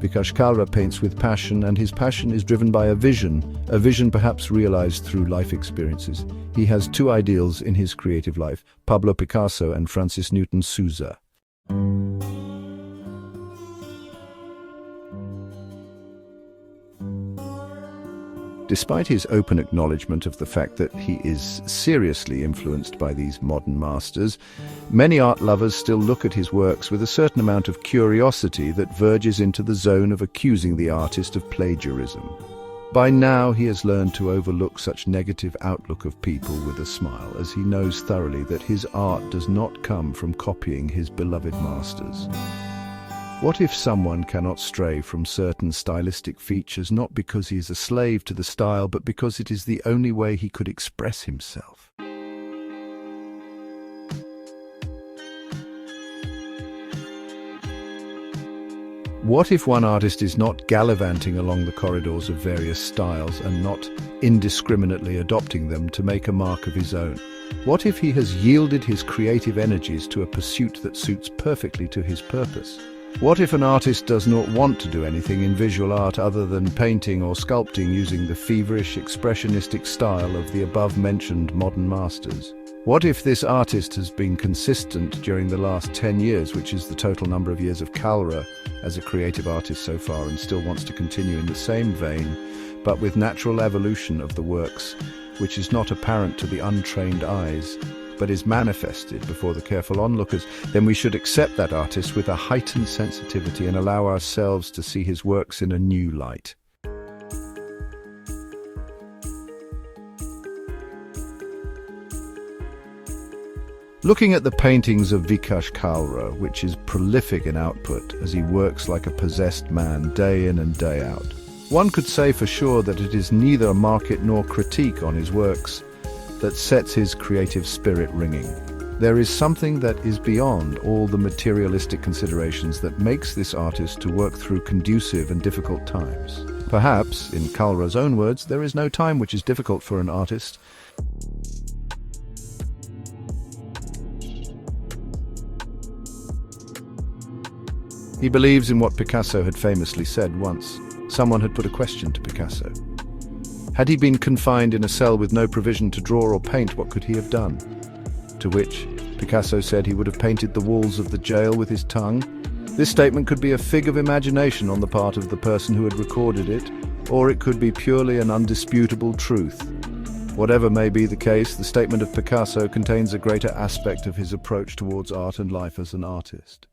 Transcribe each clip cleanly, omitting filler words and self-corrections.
Vikash Kalra paints with passion, and his passion is driven by a vision perhaps realized through life experiences. He has two ideals in his creative life: Pablo Picasso and Francis Newton Souza. Despite his open acknowledgement of the fact that he is seriously influenced by these modern masters, many art lovers still look at his works with a certain amount of curiosity that verges into the zone of accusing the artist of plagiarism. By now he has learned to overlook such negative outlook of people with a smile, as he knows thoroughly that his art does not come from copying his beloved masters. What if someone cannot stray from certain stylistic features not because he is a slave to the style, but because it is the only way he could express himself? What if one artist is not gallivanting along the corridors of various styles and not indiscriminately adopting them to make a mark of his own? What if he has yielded his creative energies to a pursuit that suits perfectly to his purpose? What if an artist does not want to do anything in visual art other than painting or sculpting using the feverish, expressionistic style of the above-mentioned modern masters? What if this artist has been consistent during the last 10 years, which is the total number of years of Kalra as a creative artist so far, and still wants to continue in the same vein, but with natural evolution of the works, which is not apparent to the untrained eyes, but is manifested before the careful onlookers? Then we should accept that artist with a heightened sensitivity and allow ourselves to see his works in a new light. Looking at the paintings of Vikash Kalra, which is prolific in output as he works like a possessed man day in and day out, one could say for sure that it is neither a market nor critique on his works that sets his creative spirit ringing. There is something that is beyond all the materialistic considerations that makes this artist to work through conducive and difficult times. Perhaps, in Kalra's own words, there is no time which is difficult for an artist. He believes in what Picasso had famously said once. Someone had put a question to Picasso. Had he been confined in a cell with no provision to draw or paint, what could he have done? To which Picasso said he would have painted the walls of the jail with his tongue. This statement could be a fig of imagination on the part of the person who had recorded it, or it could be purely an undisputable truth. Whatever may be the case, the statement of Picasso contains a greater aspect of his approach towards art and life as an artist.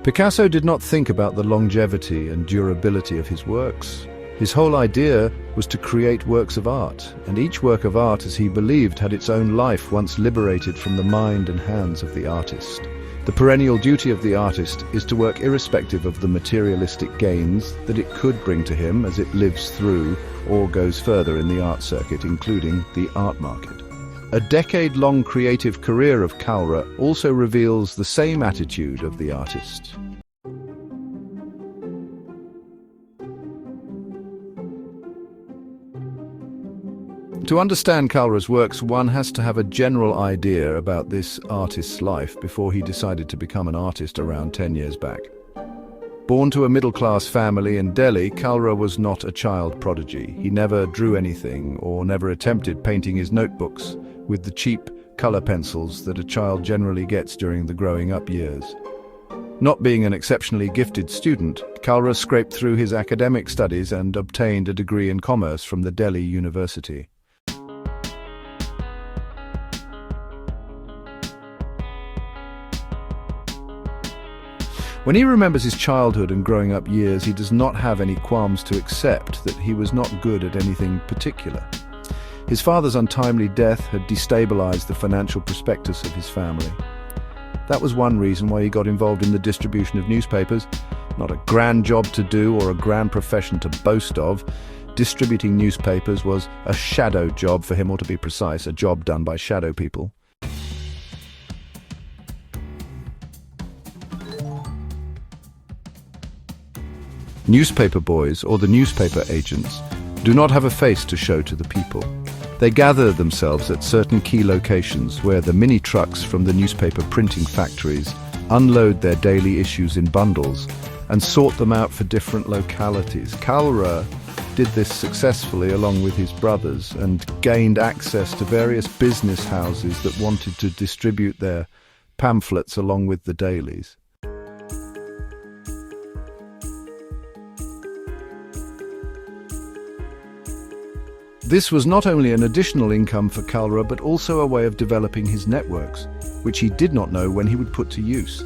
Picasso did not think about the longevity and durability of his works. His whole idea was to create works of art, and each work of art, as he believed, had its own life once liberated from the mind and hands of the artist. The perennial duty of the artist is to work irrespective of the materialistic gains that it could bring to him as it lives through or goes further in the art circuit, including the art market. A decade-long creative career of Kalra also reveals the same attitude of the artist. To understand Kalra's works, one has to have a general idea about this artist's life before he decided to become an artist around 10 years back. Born to a middle-class family in Delhi, Kalra was not a child prodigy. He never drew anything or never attempted painting his notebooks with the cheap color pencils that a child generally gets during the growing up years. Not being an exceptionally gifted student, Kalra scraped through his academic studies and obtained a degree in commerce from the Delhi University. When he remembers his childhood and growing up years, he does not have any qualms to accept that he was not good at anything particular. His father's untimely death had destabilized the financial prospectus of his family. That was one reason why he got involved in the distribution of newspapers. Not a grand job to do or a grand profession to boast of. Distributing newspapers was a shadow job for him, or to be precise, a job done by shadow people. Newspaper boys, or the newspaper agents, do not have a face to show to the people. They gather themselves at certain key locations where the mini trucks from the newspaper printing factories unload their daily issues in bundles and sort them out for different localities. Kalra did this successfully along with his brothers and gained access to various business houses that wanted to distribute their pamphlets along with the dailies. This was not only an additional income for Kalra, but also a way of developing his networks, which he did not know when he would put to use.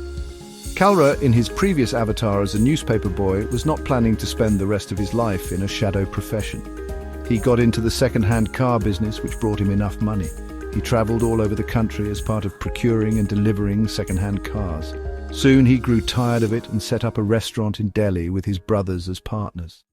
Kalra, in his previous avatar as a newspaper boy, was not planning to spend the rest of his life in a shadow profession. He got into the second-hand car business, which brought him enough money. He traveled all over the country as part of procuring and delivering second-hand cars. Soon he grew tired of it and set up a restaurant in Delhi with his brothers as partners.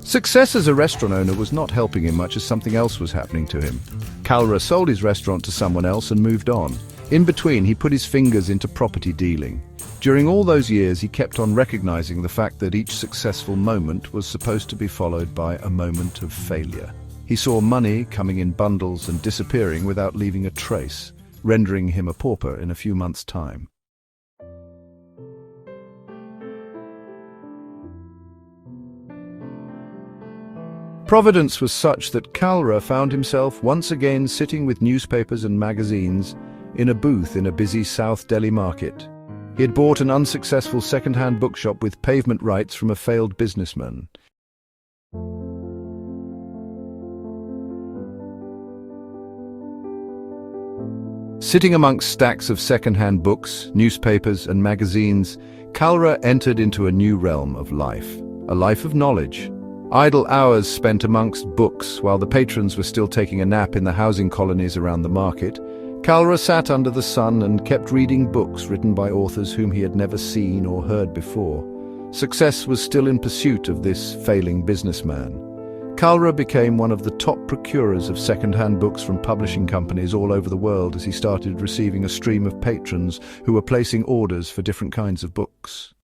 Success as a restaurant owner was not helping him much as something else was happening to him. Kalra sold his restaurant to someone else and moved on. In between, he put his fingers into property dealing. During all those years, he kept on recognizing the fact that each successful moment was supposed to be followed by a moment of failure. He saw money coming in bundles and disappearing without leaving a trace, rendering him a pauper in a few months' time. Providence was such that Kalra found himself once again sitting with newspapers and magazines in a booth in a busy South Delhi market. He had bought an unsuccessful second-hand bookshop with pavement rights from a failed businessman. Sitting amongst stacks of second-hand books, newspapers and magazines, Kalra entered into a new realm of life, a life of knowledge. Idle hours spent amongst books while the patrons were still taking a nap in the housing colonies around the market. Kalra sat under the sun and kept reading books written by authors whom he had never seen or heard before. Success was still in pursuit of this failing businessman. Kalra became one of the top procurers of second-hand books from publishing companies all over the world as he started receiving a stream of patrons who were placing orders for different kinds of books.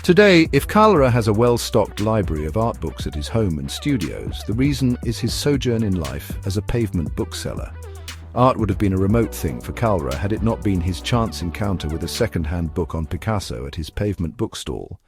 Today, if Kalra has a well-stocked library of art books at his home and studios, the reason is his sojourn in life as a pavement bookseller. Art would have been a remote thing for Kalra had it not been his chance encounter with a second-hand book on Picasso at his pavement bookstall.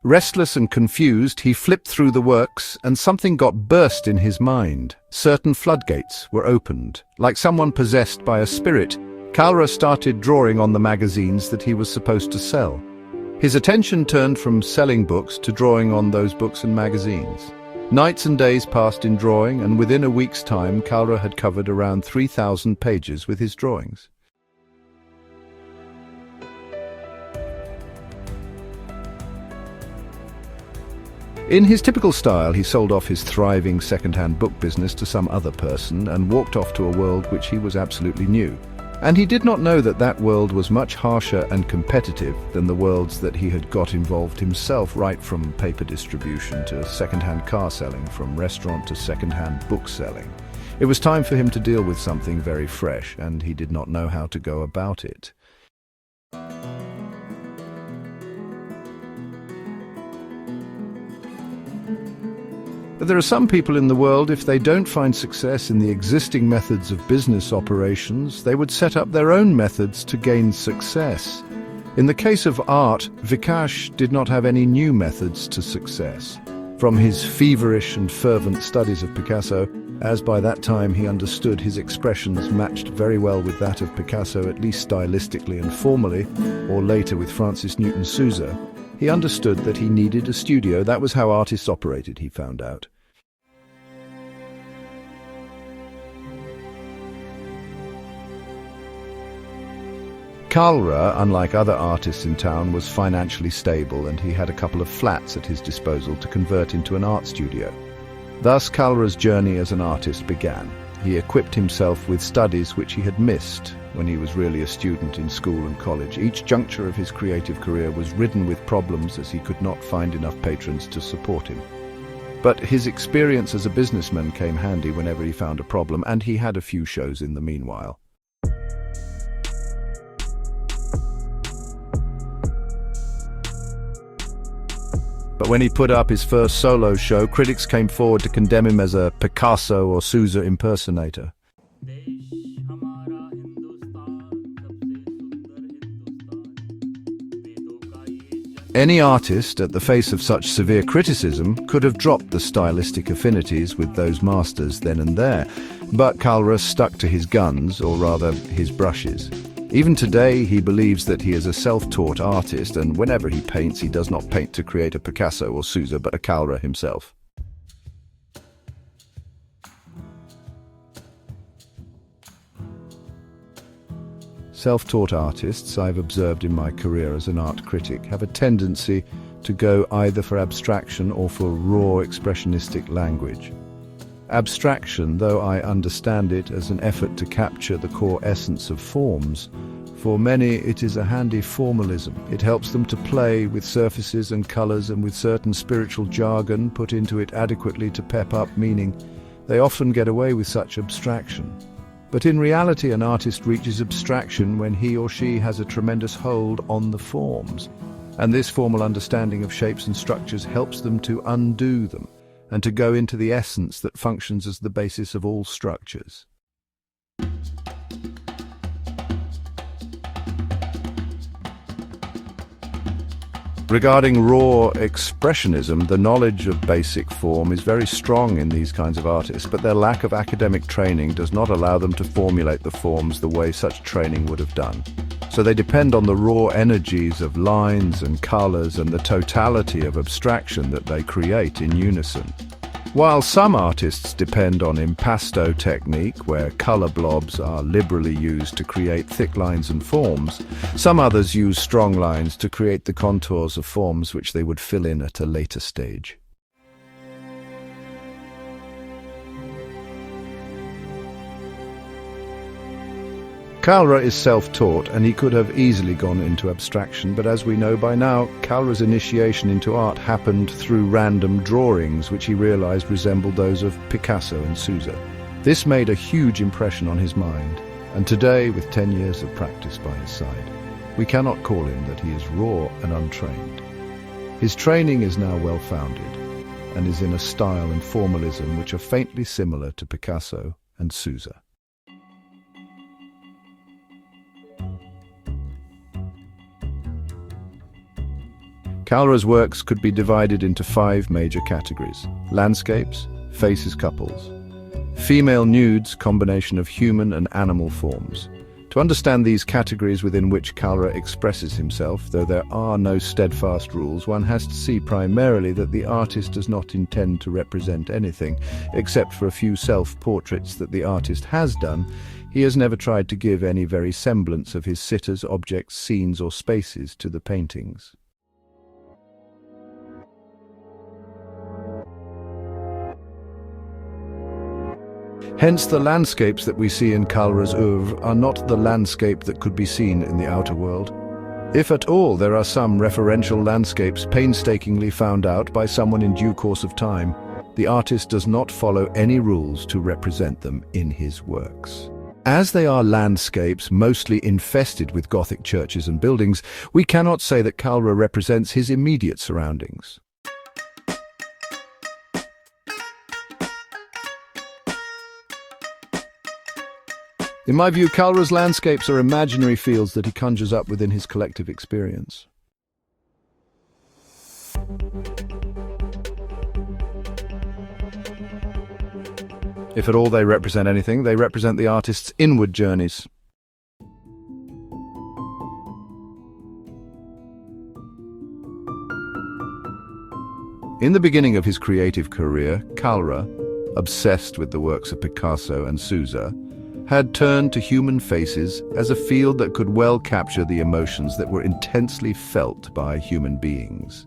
Restless and confused, he flipped through the works, and something got burst in his mind. Certain floodgates were opened. Like someone possessed by a spirit, Kalra started drawing on the magazines that he was supposed to sell. His attention turned from selling books to drawing on those books and magazines. Nights and days passed in drawing, and within a week's time, Kalra had covered around 3,000 pages with his drawings. In his typical style, he sold off his thriving second-hand book business to some other person and walked off to a world which he was absolutely new. And he did not know that that world was much harsher and competitive than the worlds that he had got involved himself, right from paper distribution to second-hand car selling, from restaurant to second-hand book selling. It was time for him to deal with something very fresh, and he did not know how to go about it. But there are some people in the world, if they don't find success in the existing methods of business operations, they would set up their own methods to gain success. In the case of art, Vikash did not have any new methods to success. From his feverish and fervent studies of Picasso, as by that time he understood his expressions matched very well with that of Picasso, at least stylistically and formally, or later with Francis Newton Souza, he understood that he needed a studio. That was how artists operated, he found out. Kalra, unlike other artists in town, was financially stable, and he had a couple of flats at his disposal to convert into an art studio. Thus Kalra's journey as an artist began. He equipped himself with studies which he had missed, when he was really a student in school and college. Each juncture of his creative career was ridden with problems as he could not find enough patrons to support him. But his experience as a businessman came handy whenever he found a problem, and he had a few shows in the meanwhile. But when he put up his first solo show, critics came forward to condemn him as a Picasso or Souza impersonator. Any artist, at the face of such severe criticism, could have dropped the stylistic affinities with those masters then and there, but Kalra stuck to his guns, or rather, his brushes. Even today, he believes that he is a self-taught artist, and whenever he paints, he does not paint to create a Picasso or Souza, but a Kalra himself. Self-taught artists, I've observed in my career as an art critic, have a tendency to go either for abstraction or for raw expressionistic language. Abstraction, though I understand it as an effort to capture the core essence of forms, for many it is a handy formalism. It helps them to play with surfaces and colors and with certain spiritual jargon put into it adequately to pep up meaning. They often get away with such abstraction. But in reality, an artist reaches abstraction when he or she has a tremendous hold on the forms. And this formal understanding of shapes and structures helps them to undo them and to go into the essence that functions as the basis of all structures. Regarding raw expressionism, the knowledge of basic form is very strong in these kinds of artists, but their lack of academic training does not allow them to formulate the forms the way such training would have done. So they depend on the raw energies of lines and colors and the totality of abstraction that they create in unison. While some artists depend on impasto technique, where color blobs are liberally used to create thick lines and forms, some others use strong lines to create the contours of forms which they would fill in at a later stage. Kalra is self-taught, and he could have easily gone into abstraction, but as we know by now, Kalra's initiation into art happened through random drawings which he realized resembled those of Picasso and Souza. This made a huge impression on his mind, and today, with 10 years of practice by his side, we cannot call him that he is raw and untrained. His training is now well-founded, and is in a style and formalism which are faintly similar to Picasso and Souza. Kalra's works could be divided into 5 major categories: landscapes, faces, couples; female nudes, combination of human and animal forms. To understand these categories within which Kalra expresses himself, though there are no steadfast rules, one has to see primarily that the artist does not intend to represent anything, except for a few self-portraits that the artist has done. He has never tried to give any very semblance of his sitters, objects, scenes or spaces to the paintings. Hence, the landscapes that we see in Kalra's oeuvre are not the landscape that could be seen in the outer world. If at all, there are some referential landscapes painstakingly found out by someone in due course of time. The artist does not follow any rules to represent them in his works. As they are landscapes mostly infested with Gothic churches and buildings, we cannot say that Kalra represents his immediate surroundings. In my view, Kalra's landscapes are imaginary fields that he conjures up within his collective experience. If at all they represent anything, they represent the artist's inward journeys. In the beginning of his creative career, Kalra, obsessed with the works of Picasso and Souza, had turned to human faces as a field that could well capture the emotions that were intensely felt by human beings.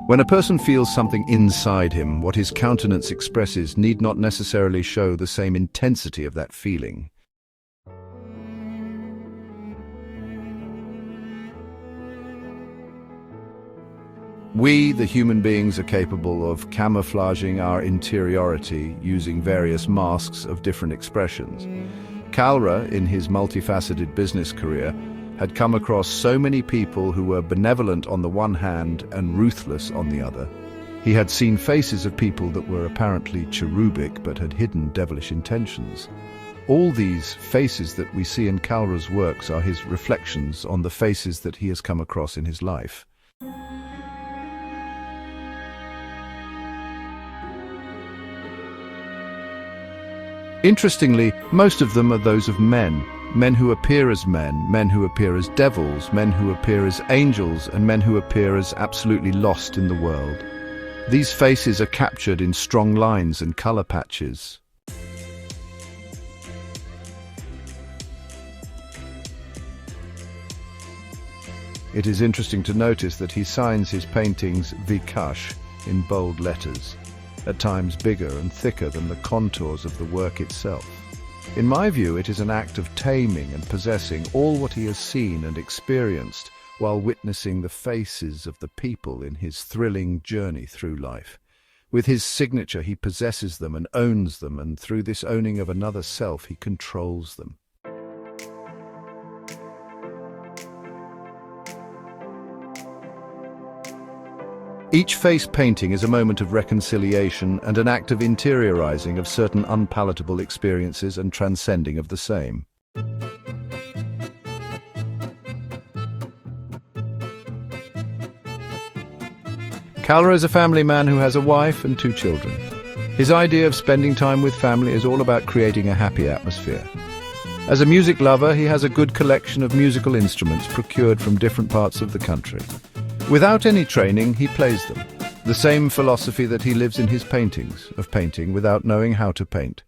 When a person feels something inside him, what his countenance expresses need not necessarily show the same intensity of that feeling. We, the human beings, are capable of camouflaging our interiority using various masks of different expressions. Kalra, in his multifaceted business career, had come across so many people who were benevolent on the one hand and ruthless on the other. He had seen faces of people that were apparently cherubic but had hidden devilish intentions. All these faces that we see in Kalra's works are his reflections on the faces that he has come across in his life. Interestingly, most of them are those of men. Men who appear as men who appear as devils, men who appear as angels, and men who appear as absolutely lost in the world. These faces are captured in strong lines and color patches. It is interesting to notice that he signs his paintings Vikash in bold letters, at times bigger and thicker than the contours of the work itself. In my view, it is an act of taming and possessing all what he has seen and experienced while witnessing the faces of the people in his thrilling journey through life. With his signature, he possesses them and owns them, and through this owning of another self, he controls them. Each face painting is a moment of reconciliation and an act of interiorizing of certain unpalatable experiences and transcending of the same. Kalra is a family man who has a wife and 2 children. His idea of spending time with family is all about creating a happy atmosphere. As a music lover, he has a good collection of musical instruments procured from different parts of the country. Without any training, he plays them. The same philosophy that he lives in his paintings, of painting without knowing how to paint.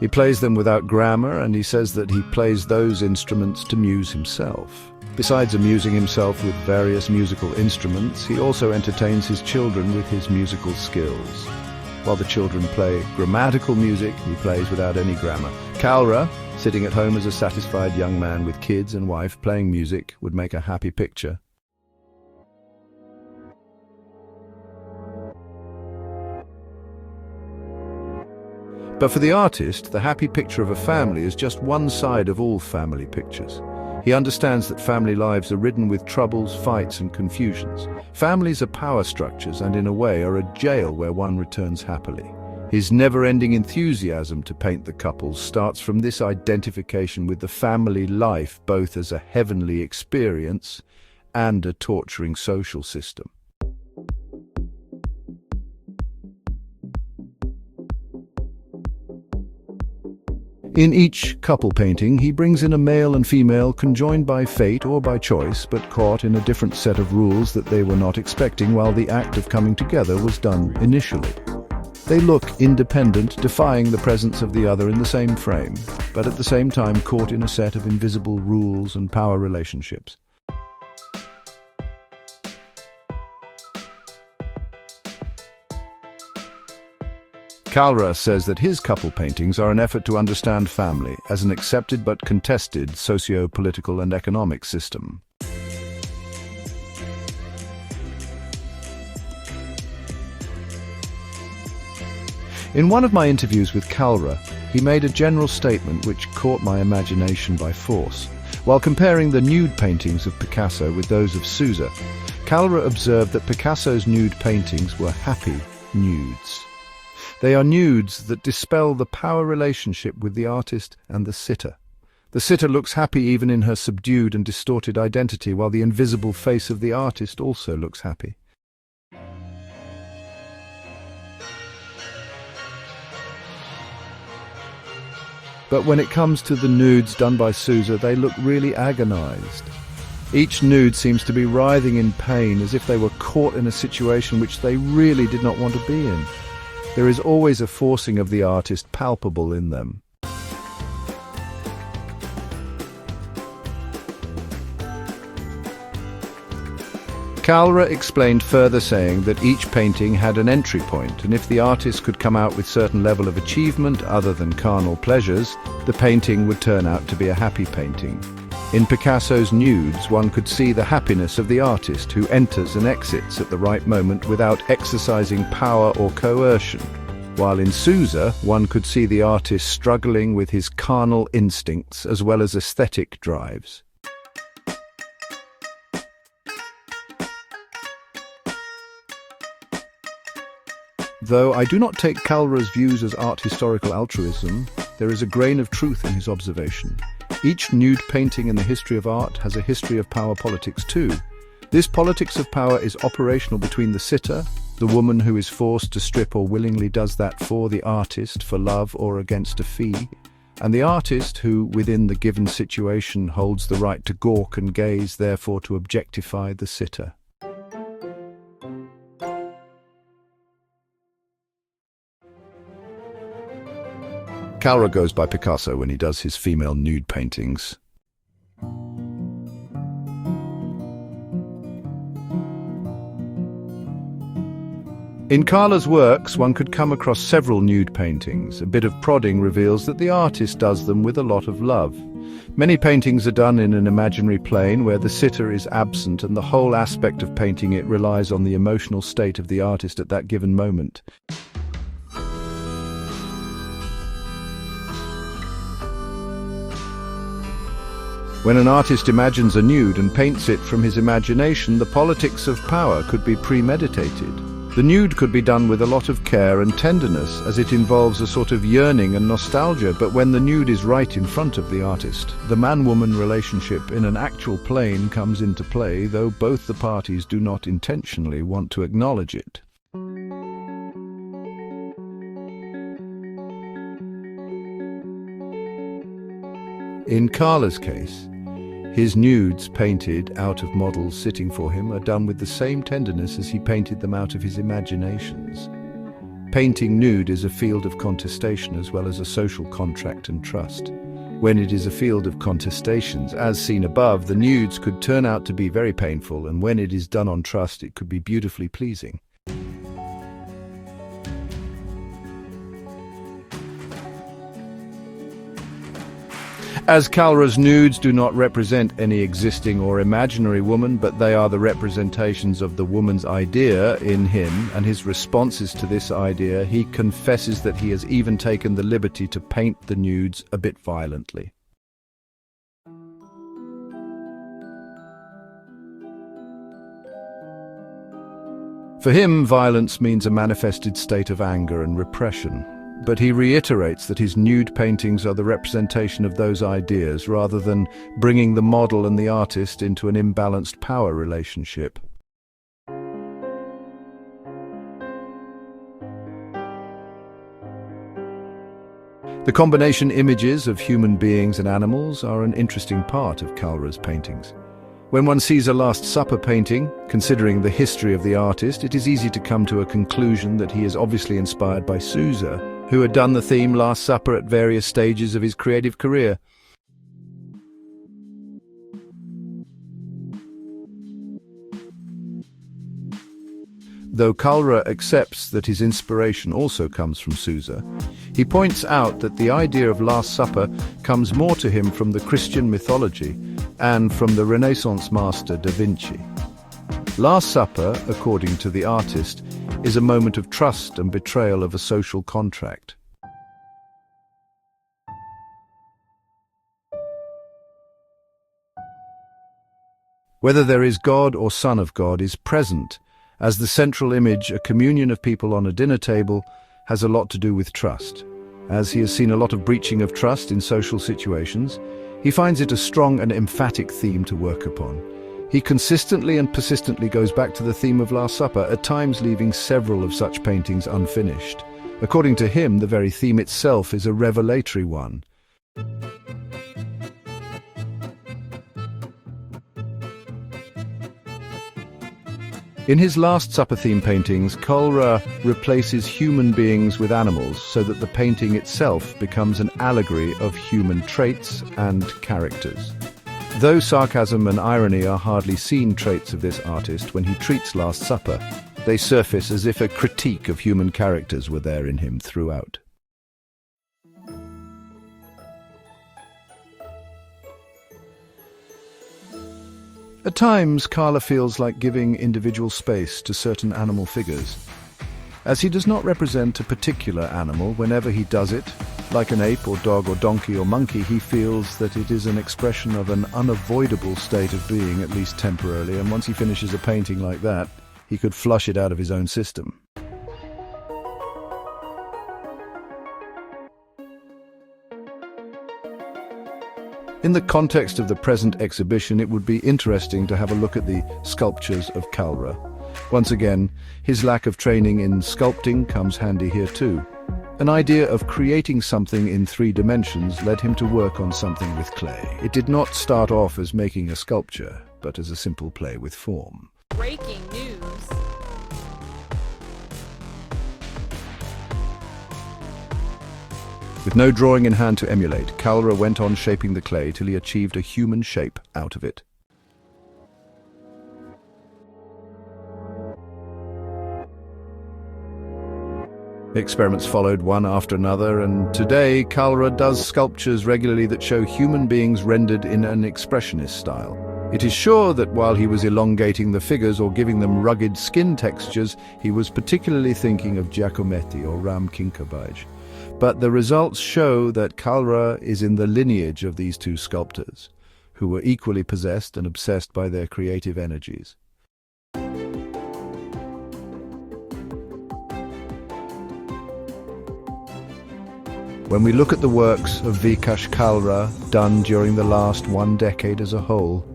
He plays them without grammar, and he says that he plays those instruments to muse himself. Besides amusing himself with various musical instruments, he also entertains his children with his musical skills. While the children play grammatical music, he plays without any grammar. Kalra, sitting at home as a satisfied young man with kids and wife playing music, would make a happy picture. But for the artist, the happy picture of a family is just one side of all family pictures. He understands that family lives are ridden with troubles, fights, and confusions. Families are power structures and, in a way, are a jail where one returns happily. His never-ending enthusiasm to paint the couples starts from this identification with the family life, both as a heavenly experience and a torturing social system. In each couple painting, he brings in a male and female conjoined by fate or by choice, but caught in a different set of rules that they were not expecting while the act of coming together was done initially. They look independent, defying the presence of the other in the same frame, but at the same time caught in a set of invisible rules and power relationships. Kalra says that his couple paintings are an effort to understand family as an accepted but contested socio-political and economic system. In one of my interviews with Kalra, he made a general statement which caught my imagination by force. While comparing the nude paintings of Picasso with those of Souza, Kalra observed that Picasso's nude paintings were happy nudes. They are nudes that dispel the power relationship with the artist and the sitter. The sitter looks happy even in her subdued and distorted identity, while the invisible face of the artist also looks happy. But when it comes to the nudes done by Souza, they look really agonized. Each nude seems to be writhing in pain, as if they were caught in a situation which they really did not want to be in. There is always a forcing of the artist palpable in them. Kalra explained further, saying that each painting had an entry point, and if the artist could come out with certain level of achievement other than carnal pleasures, the painting would turn out to be a happy painting. In Picasso's nudes, one could see the happiness of the artist who enters and exits at the right moment without exercising power or coercion, while in Souza, one could see the artist struggling with his carnal instincts as well as aesthetic drives. Though I do not take Kalra's views as art historical altruism, there is a grain of truth in his observation. Each nude painting in the history of art has a history of power politics too. This politics of power is operational between the sitter, the woman who is forced to strip or willingly does that for the artist for love or against a fee, and the artist who, within the given situation, holds the right to gawk and gaze, therefore to objectify the sitter. Kalra goes by Picasso when he does his female nude paintings. In Kalra's works, one could come across several nude paintings. A bit of prodding reveals that the artist does them with a lot of love. Many paintings are done in an imaginary plane where the sitter is absent, and the whole aspect of painting it relies on the emotional state of the artist at that given moment. When an artist imagines a nude and paints it from his imagination, the politics of power could be premeditated. The nude could be done with a lot of care and tenderness, as it involves a sort of yearning and nostalgia, but when the nude is right in front of the artist, the man-woman relationship in an actual plane comes into play, though both the parties do not intentionally want to acknowledge it. In Kalra's case, his nudes painted out of models sitting for him are done with the same tenderness as he painted them out of his imaginations. Painting nude is a field of contestation as well as a social contract and trust. When it is a field of contestations, as seen above, the nudes could turn out to be very painful, and when it is done on trust, it could be beautifully pleasing. As Kalra's nudes do not represent any existing or imaginary woman, but they are the representations of the woman's idea in him and his responses to this idea, he confesses that he has even taken the liberty to paint the nudes a bit violently. For him, violence means a manifested state of anger and repression. But he reiterates that his nude paintings are the representation of those ideas rather than bringing the model and the artist into an imbalanced power relationship. The combination images of human beings and animals are an interesting part of Kalra's paintings. When one sees a Last Supper painting, considering the history of the artist, it is easy to come to a conclusion that he is obviously inspired by Souza, who had done the theme Last Supper at various stages of his creative career. Though Kalra accepts that his inspiration also comes from Souza, he points out that the idea of Last Supper comes more to him from the Christian mythology and from the Renaissance master Da Vinci. Last Supper, according to the artist, is a moment of trust and betrayal of a social contract. Whether there is God or Son of God is present, as the central image, a communion of people on a dinner table, has a lot to do with trust. As he has seen a lot of breaching of trust in social situations, he finds it a strong and emphatic theme to work upon. He consistently and persistently goes back to the theme of Last Supper, at times leaving several of such paintings unfinished. According to him, the very theme itself is a revelatory one. In his Last Supper theme paintings, Kalra replaces human beings with animals so that the painting itself becomes an allegory of human traits and characters. Though sarcasm and irony are hardly seen traits of this artist when he treats Last Supper, they surface as if a critique of human characters were there in him throughout. At times, Kalra feels like giving individual space to certain animal figures. As he does not represent a particular animal whenever he does it, like an ape or dog or donkey or monkey, he feels that it is an expression of an unavoidable state of being, at least temporarily, and once he finishes a painting like that, he could flush it out of his own system. In the context of the present exhibition, it would be interesting to have a look at the sculptures of Kalra. Once again, his lack of training in sculpting comes handy here too. An idea of creating something in 3 dimensions led him to work on something with clay. It did not start off as making a sculpture, but as a simple play with form. Breaking news. With no drawing in hand to emulate, Kalra went on shaping the clay till he achieved a human shape out of it. Experiments followed one after another, and today Kalra does sculptures regularly that show human beings rendered in an expressionist style. It is sure that while he was elongating the figures or giving them rugged skin textures, he was particularly thinking of Giacometti or Ram Kinkabaj. But the results show that Kalra is in the lineage of these 2 sculptors, who were equally possessed and obsessed by their creative energies. When we look at the works of Vikash Kalra, done during the last 1 decade as a whole,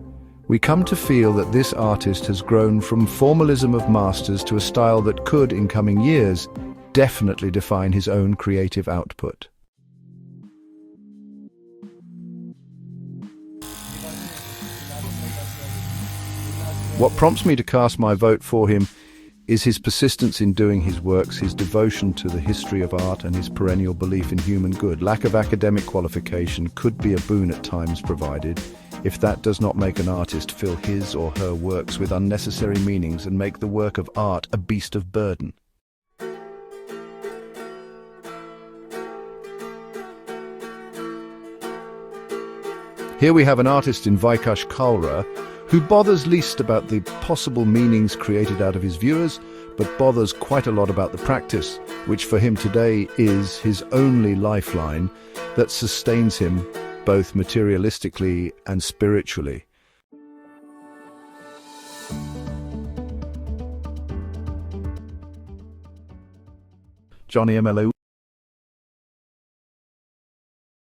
we come to feel that this artist has grown from formalism of masters to a style that could, in coming years, definitely define his own creative output. What prompts me to cast my vote for him is his persistence in doing his works, his devotion to the history of art, and his perennial belief in human good. Lack of academic qualification could be a boon at times provided, if that does not make an artist fill his or her works with unnecessary meanings and make the work of art a beast of burden. Here we have an artist in Vikash Kalra who bothers least about the possible meanings created out of his viewers, but bothers quite a lot about the practice, which for him today is his only lifeline that sustains him both materialistically and spiritually. Johnny MLO